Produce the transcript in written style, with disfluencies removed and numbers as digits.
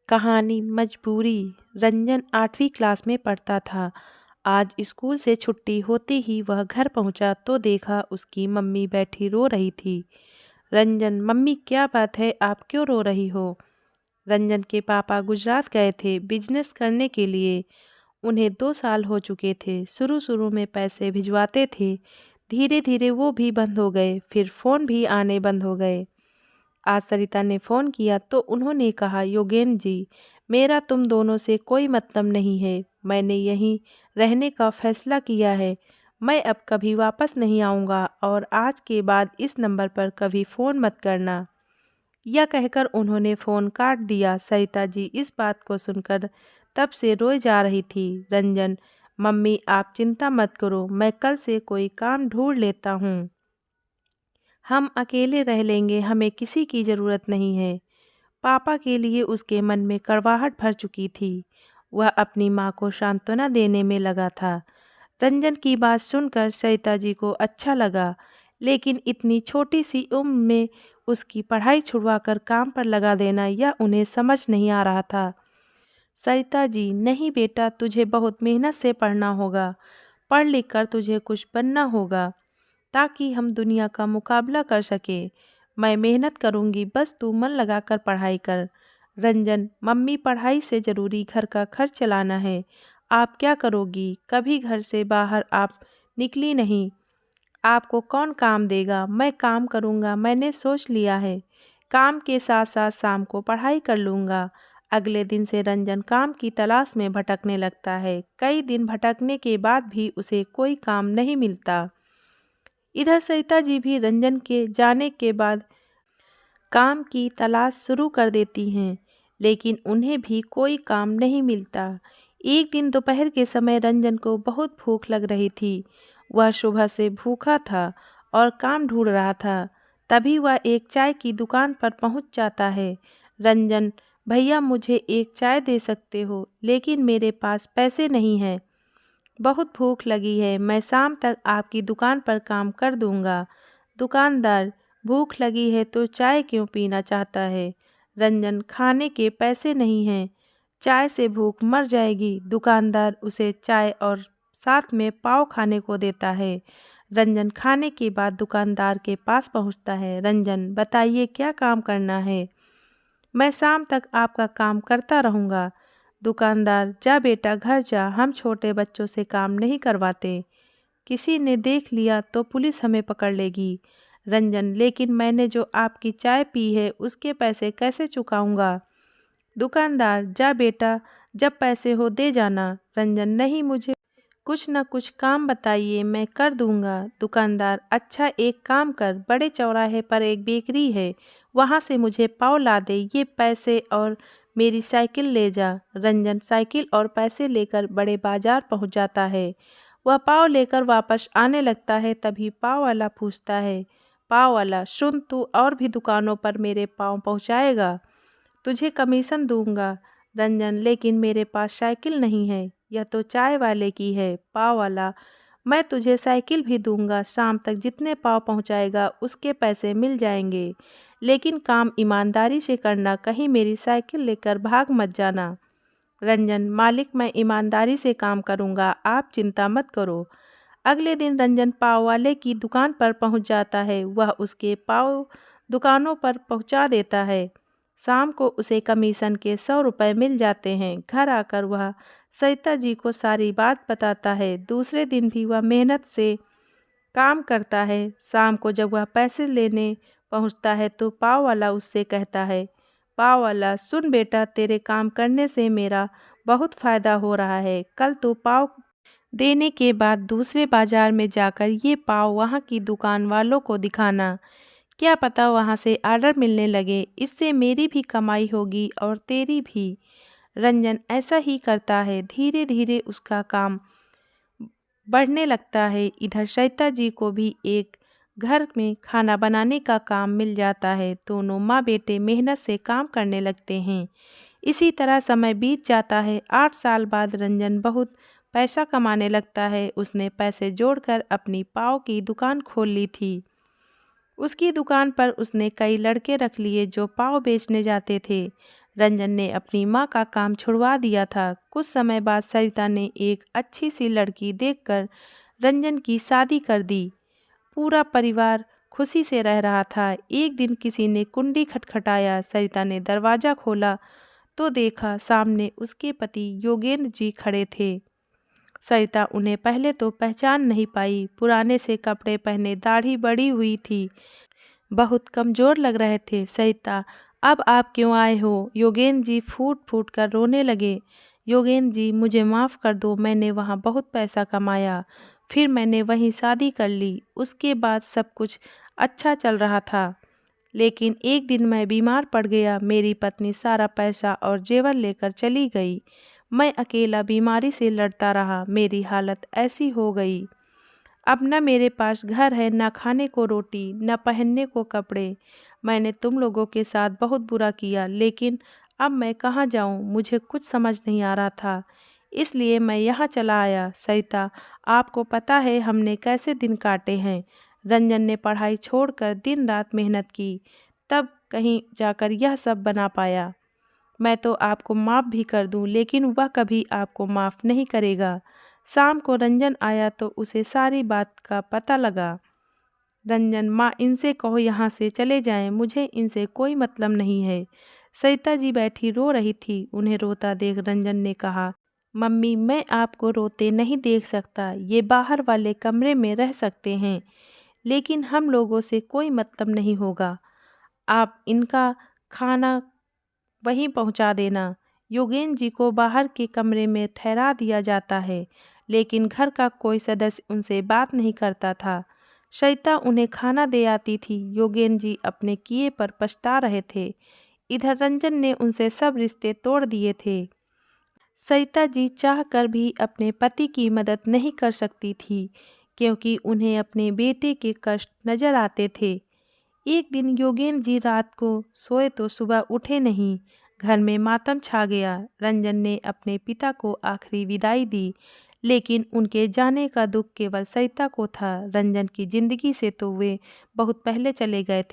कहानी मजबूरी। रंजन 8वीं क्लास में पढ़ता था। आज स्कूल से छुट्टी होते ही वह घर पहुंचा तो देखा उसकी मम्मी बैठी रो रही थी। रंजन, मम्मी क्या बात है, आप क्यों रो रही हो? रंजन के पापा गुजरात गए थे बिजनेस करने के लिए। उन्हें 2 साल हो चुके थे। शुरू शुरू में पैसे भिजवाते थे, धीरे धीरे वो भी बंद हो गए, फिर फ़ोन भी आने बंद हो गए। आज सरिता ने फ़ोन किया तो उन्होंने कहा, योगेंद्र जी, मेरा तुम दोनों से कोई मतलब नहीं है। मैंने यहीं रहने का फ़ैसला किया है। मैं अब कभी वापस नहीं आऊँगा और आज के बाद इस नंबर पर कभी फ़ोन मत करना। यह कहकर उन्होंने फ़ोन काट दिया। सरिता जी इस बात को सुनकर तब से रोए जा रही थी। रंजन, मम्मी आप चिंता मत करो, मैं कल से कोई काम ढूँढ लेता हूँ। हम अकेले रह लेंगे, हमें किसी की ज़रूरत नहीं है। पापा के लिए उसके मन में कड़वाहट भर चुकी थी। वह अपनी माँ को सांत्वना देने में लगा था। रंजन की बात सुनकर सरिता जी को अच्छा लगा, लेकिन इतनी छोटी सी उम्र में उसकी पढ़ाई छुड़वाकर काम पर लगा देना यह उन्हें समझ नहीं आ रहा था। सरिता जी, नहीं बेटा, तुझे बहुत मेहनत से पढ़ना होगा। पढ़ लिख कर तुझे कुछ बनना होगा ताकि हम दुनिया का मुकाबला कर सके। मैं मेहनत करूँगी, बस तू मन लगाकर पढ़ाई कर। रंजन, मम्मी पढ़ाई से ज़रूरी घर का खर्च चलाना है। आप क्या करोगी? कभी घर से बाहर आप निकली नहीं। आपको कौन काम देगा? मैं काम करूँगा, मैंने सोच लिया है। काम के साथ साथ शाम को पढ़ाई कर लूँगा। अगले दिन से रंजन काम की तलाश में भटकने लगता है। कई दिन भटकने के बाद भी उसे कोई काम नहीं मिलता। इधर सरिता जी भी रंजन के जाने के बाद काम की तलाश शुरू कर देती हैं, लेकिन उन्हें भी कोई काम नहीं मिलता। एक दिन दोपहर के समय रंजन को बहुत भूख लग रही थी। वह सुबह से भूखा था और काम ढूंढ रहा था। तभी वह एक चाय की दुकान पर पहुंच जाता है। रंजन, भैया मुझे एक चाय दे सकते हो, लेकिन मेरे पास पैसे नहीं हैं। बहुत भूख लगी है, मैं शाम तक आपकी दुकान पर काम कर दूंगा। दुकानदार, भूख लगी है तो चाय क्यों पीना चाहता है? रंजन, खाने के पैसे नहीं हैं, चाय से भूख मर जाएगी। दुकानदार उसे चाय और साथ में पाव खाने को देता है। रंजन खाने के बाद दुकानदार के पास पहुंचता है। रंजन, बताइए क्या काम करना है? मैं शाम तक आपका काम करता रहूँगा। दुकानदार, जा बेटा घर जा, हम छोटे बच्चों से काम नहीं करवाते। किसी ने देख लिया तो पुलिस हमें पकड़ लेगी। रंजन, लेकिन मैंने जो आपकी चाय पी है उसके पैसे कैसे चुकाऊंगा? दुकानदार, जा बेटा, जब पैसे हो दे जाना। रंजन, नहीं, मुझे कुछ न कुछ काम बताइए, मैं कर दूंगा। दुकानदार, अच्छा एक काम कर, बड़े चौराहे पर एक बेकरी है, वहाँ से मुझे पाव ला दे, ये पैसे और मेरी साइकिल ले जा। रंजन साइकिल और पैसे लेकर बड़े बाजार पहुँच जाता है। वह पाव लेकर वापस आने लगता है, तभी पाव वाला पूछता है, पाव वाला सुन, तू और भी दुकानों पर मेरे पाव पहुँचाएगा, तुझे कमीशन दूंगा। रंजन, लेकिन मेरे पास साइकिल नहीं है, यह तो चाय वाले की है। पाव वाला, मैं तुझे साइकिल भी दूंगा, शाम तक जितने पाव पहुंचाएगा उसके पैसे मिल जाएंगे, लेकिन काम ईमानदारी से करना, कहीं मेरी साइकिल लेकर भाग मत जाना। रंजन, मालिक मैं ईमानदारी से काम करूंगा, आप चिंता मत करो। अगले दिन रंजन पाव वाले की दुकान पर पहुंच जाता है। वह उसके पाव दुकानों पर पहुंचा देता है। शाम को उसे कमीशन के 100 रुपये मिल जाते हैं। घर आकर वह सरिता जी को सारी बात बताता है। दूसरे दिन भी वह मेहनत से काम करता है। शाम को जब वह पैसे लेने पहुंचता है तो पाव वाला उससे कहता है, पाव वाला सुन बेटा, तेरे काम करने से मेरा बहुत फ़ायदा हो रहा है। कल तो पाव देने के बाद दूसरे बाजार में जाकर ये पाव वहाँ की दुकान वालों को दिखाना, क्या पता वहाँ से ऑर्डर मिलने लगे, इससे मेरी भी कमाई होगी और तेरी भी। रंजन ऐसा ही करता है, धीरे धीरे उसका काम बढ़ने लगता है। इधर सरिता जी को भी एक घर में खाना बनाने का काम मिल जाता है। दोनों माँ बेटे मेहनत से काम करने लगते हैं। इसी तरह समय बीत जाता है। 8 साल बाद रंजन बहुत पैसा कमाने लगता है। उसने पैसे जोड़कर अपनी पाव की दुकान खोल ली थी। उसकी दुकान पर उसने कई लड़के रख लिए जो पाव बेचने जाते थे। रंजन ने अपनी माँ का काम छुड़वा दिया था। कुछ समय बाद सरिता ने एक अच्छी सी लड़की देखकर रंजन की शादी कर दी। पूरा परिवार खुशी से रह रहा था। एक दिन किसी ने कुंडी खटखटाया। सरिता ने दरवाज़ा खोला तो देखा सामने उसके पति योगेंद्र जी खड़े थे। सरिता उन्हें पहले तो पहचान नहीं पाई। पुराने से कपड़े पहने, दाढ़ी बड़ी हुई थी, बहुत कमज़ोर लग रहे थे। सरिता, अब आप क्यों आए हो? योगेंद्र जी फूट फूट कर रोने लगे। योगेंद्र जी, मुझे माफ़ कर दो, मैंने वहाँ बहुत पैसा कमाया, फिर मैंने वहीं शादी कर ली। उसके बाद सब कुछ अच्छा चल रहा था, लेकिन एक दिन मैं बीमार पड़ गया। मेरी पत्नी सारा पैसा और जेवर लेकर चली गई। मैं अकेला बीमारी से लड़ता रहा। मेरी हालत ऐसी हो गई, अब न मेरे पास घर है, न खाने को रोटी, न पहनने को कपड़े। मैंने तुम लोगों के साथ बहुत बुरा किया, लेकिन अब मैं कहाँ जाऊँ? मुझे कुछ समझ नहीं आ रहा था, इसलिए मैं यहाँ चला आया। सरिता, आपको पता है हमने कैसे दिन काटे हैं। रंजन ने पढ़ाई छोड़कर दिन रात मेहनत की, तब कहीं जाकर यह सब बना पाया। मैं तो आपको माफ़ भी कर दूं, लेकिन वह कभी आपको माफ़ नहीं करेगा। शाम को रंजन आया तो उसे सारी बात का पता लगा। रंजन, माँ, इनसे कहो यहाँ से चले जाएं, मुझे इनसे कोई मतलब नहीं है। सरिता जी बैठी रो रही थी। उन्हें रोता देख रंजन ने कहा, मम्मी, मैं आपको रोते नहीं देख सकता। ये बाहर वाले कमरे में रह सकते हैं, लेकिन हम लोगों से कोई मतलब नहीं होगा। आप इनका खाना वहीं पहुंचा देना। योगेंद्र जी को बाहर के कमरे में ठहरा दिया जाता है, लेकिन घर का कोई सदस्य उनसे बात नहीं करता था। सरिता उन्हें खाना दे आती थी। योगेंद्र जी अपने किए पर पछता रहे थे। इधर रंजन ने उनसे सब रिश्ते तोड़ दिए थे। सरिता जी चाहकर भी अपने पति की मदद नहीं कर सकती थी, क्योंकि उन्हें अपने बेटे के कष्ट नजर आते थे। एक दिन योगेंद्र जी रात को सोए तो सुबह उठे नहीं। घर में मातम छा गया। रंजन ने अपने पिता को आखिरी विदाई दी, लेकिन उनके जाने का दुख केवल सरिता को था। रंजन की जिंदगी से तो वे बहुत पहले चले गए थे।